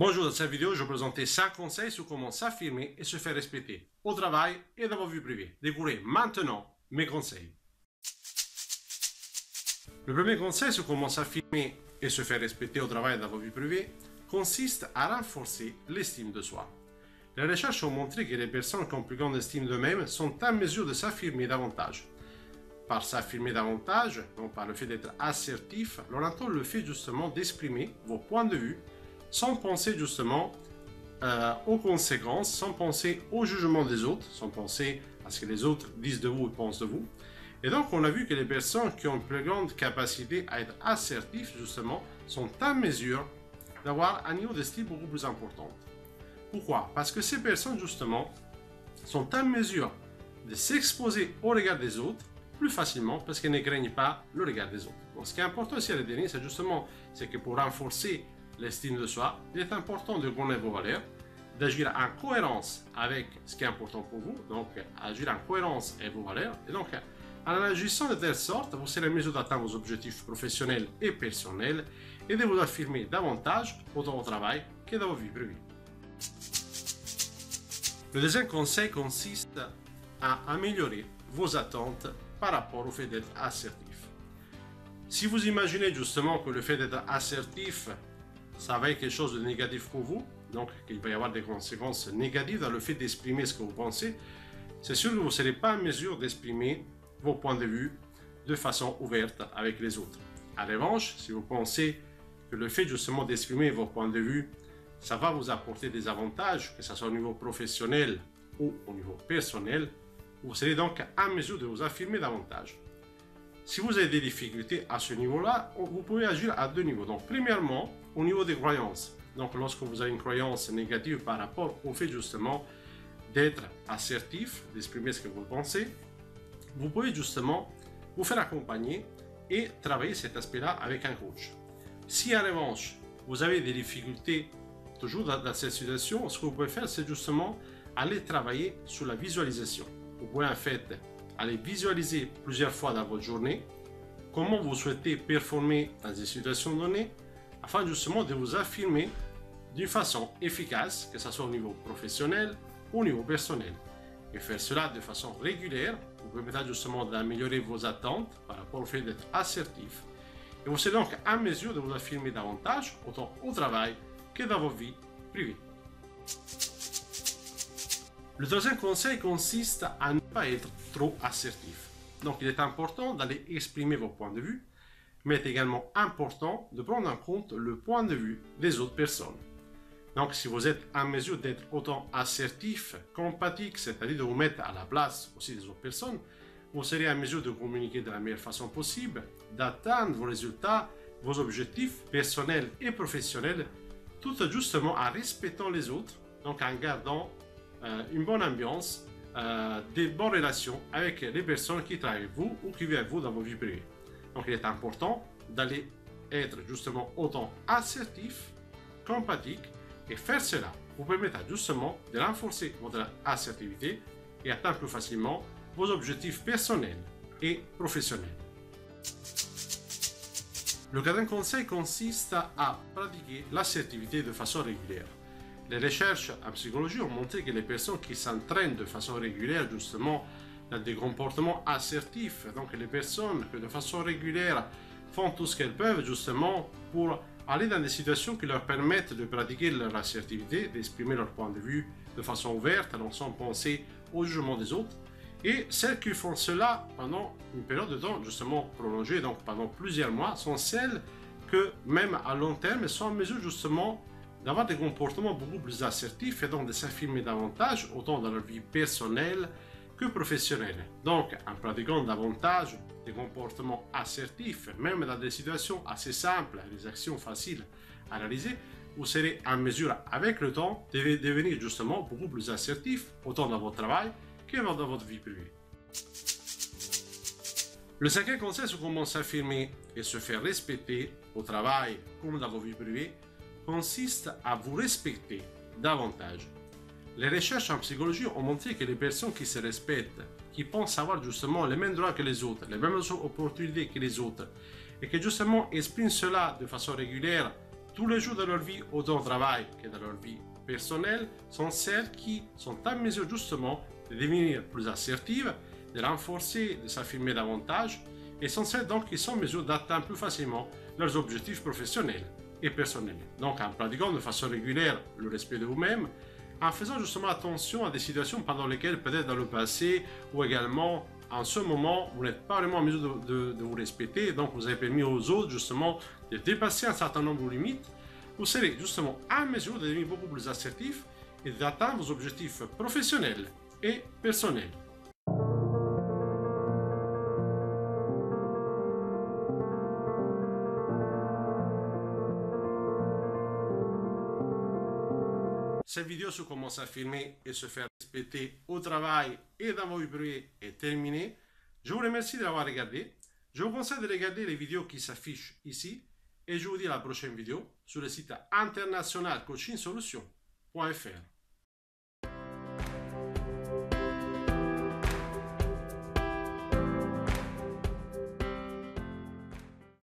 Bonjour, dans cette vidéo, je vais vous présenter 5 conseils sur comment s'affirmer et se faire respecter au travail et dans votre vie privée. Découvrez maintenant mes conseils. Le premier conseil sur comment s'affirmer et se faire respecter au travail et dans votre vie privée consiste à renforcer l'estime de soi. Les recherches ont montré que les personnes qui ont plus grande estime d'eux-mêmes sont en mesure de s'affirmer davantage. Par s'affirmer davantage, donc par le fait d'être assertif, l'on entend le fait justement d'exprimer vos points de vue sans penser justement aux conséquences, sans penser au jugement des autres, sans penser à ce que les autres disent de vous ou pensent de vous. Et donc on a vu que les personnes qui ont une plus grande capacité à être assertifs justement sont en mesure d'avoir un niveau d'estime beaucoup plus important. Pourquoi? Parce que ces personnes justement sont en mesure de s'exposer au regard des autres plus facilement parce qu'elles ne craignent pas le regard des autres. Donc ce qui est important ici à retenir, c'est justement que pour renforcer l'estime de soi, il est important de connaître vos valeurs, d'agir en cohérence avec ce qui est important pour vous, donc agir en cohérence avec vos valeurs, et donc en agissant de telle sorte, vous serez en mesure d'atteindre vos objectifs professionnels et personnels et de vous affirmer davantage autant au travail que dans vos vies privées. Le deuxième conseil consiste à améliorer vos attentes par rapport au fait d'être assertif. Si vous imaginez justement que le fait d'être assertif ça va être quelque chose de négatif pour vous, donc qu'il va y avoir des conséquences négatives dans le fait d'exprimer ce que vous pensez, c'est sûr que vous ne serez pas en mesure d'exprimer vos points de vue de façon ouverte avec les autres. En revanche, si vous pensez que le fait justement d'exprimer vos points de vue, ça va vous apporter des avantages, que ce soit au niveau professionnel ou au niveau personnel, vous serez donc en mesure de vous affirmer davantage. Si vous avez des difficultés à ce niveau-là, vous pouvez agir à deux niveaux. Donc, premièrement, au niveau des croyances. Donc, lorsque vous avez une croyance négative par rapport au fait justement d'être assertif, d'exprimer ce que vous pensez, vous pouvez justement vous faire accompagner et travailler cet aspect-là avec un coach. Si en revanche, vous avez des difficultés toujours dans cette situation, ce que vous pouvez faire, c'est justement aller travailler sur la visualisation. Vous pouvez en fait aller visualiser plusieurs fois dans votre journée comment vous souhaitez performer dans une situation donnée afin justement de vous affirmer d'une façon efficace, que ce soit au niveau professionnel ou au niveau personnel. Et faire cela de façon régulière vous permettra justement d'améliorer vos attentes par rapport au fait d'être assertif. Et vous serez donc en mesure de vous affirmer davantage autant au travail que dans vos vies privées. Le troisième conseil consiste à ne pas être trop assertif. Donc il est important d'aller exprimer vos points de vue, mais il est également important de prendre en compte le point de vue des autres personnes. Donc si vous êtes en mesure d'être autant assertif qu'empathique, c'est-à-dire de vous mettre à la place aussi des autres personnes, vous serez en mesure de communiquer de la meilleure façon possible, d'atteindre vos résultats, vos objectifs personnels et professionnels, tout justement en respectant les autres, donc en gardant une bonne ambiance, des bonnes relations avec les personnes qui travaillent avec vous ou qui vivent avec vous dans vos vies privées. Donc il est important d'aller être justement autant assertif qu'empathique et faire cela vous permettra justement de renforcer votre assertivité et atteindre plus facilement vos objectifs personnels et professionnels. Le quatrième conseil consiste à pratiquer l'assertivité de façon régulière. Les recherches en psychologie ont montré que les personnes qui s'entraînent de façon régulière justement dans des comportements assertifs, donc les personnes qui de façon régulière font tout ce qu'elles peuvent justement pour aller dans des situations qui leur permettent de pratiquer leur assertivité, d'exprimer leur point de vue de façon ouverte, sans penser au jugement des autres. Et celles qui font cela pendant une période de temps justement prolongée, donc pendant plusieurs mois, sont celles que même à long terme sont en mesure justement d'avoir des comportements beaucoup plus assertifs et donc de s'affirmer davantage, autant dans leur vie personnelle que professionnelle. Donc, en pratiquant davantage des comportements assertifs, même dans des situations assez simples, des actions faciles à réaliser, vous serez en mesure, avec le temps, de devenir justement beaucoup plus assertif, autant dans votre travail que dans votre vie privée. Le cinquième conseil sur comment s'affirmer et se faire respecter au travail comme dans vos vies privées consiste à vous respecter davantage. Les recherches en psychologie ont montré que les personnes qui se respectent, qui pensent avoir justement les mêmes droits que les autres, les mêmes opportunités que les autres, et qui justement expriment cela de façon régulière tous les jours de leur vie, autant au travail que dans leur vie personnelle, sont celles qui sont en mesure justement de devenir plus assertives, de renforcer, de s'affirmer davantage, et sont celles donc qui sont en mesure d'atteindre plus facilement leurs objectifs professionnels et personnels. Donc en pratiquant de façon régulière le respect de vous-même, en faisant justement attention à des situations pendant lesquelles peut-être dans le passé ou également en ce moment vous n'êtes pas vraiment en mesure de vous respecter, et donc vous avez permis aux autres justement de dépasser un certain nombre de limites, vous serez justement en mesure de devenir beaucoup plus assertif et d'atteindre vos objectifs professionnels et personnels. Cette vidéo sur comment s'affirmer et se faire respecter au travail et dans vos vies privées est terminée. Je vous remercie de l'avoir regardé. Je vous conseille de regarder les vidéos qui s'affichent ici et je vous dis à la prochaine vidéo sur le site international coachingsolutions.fr.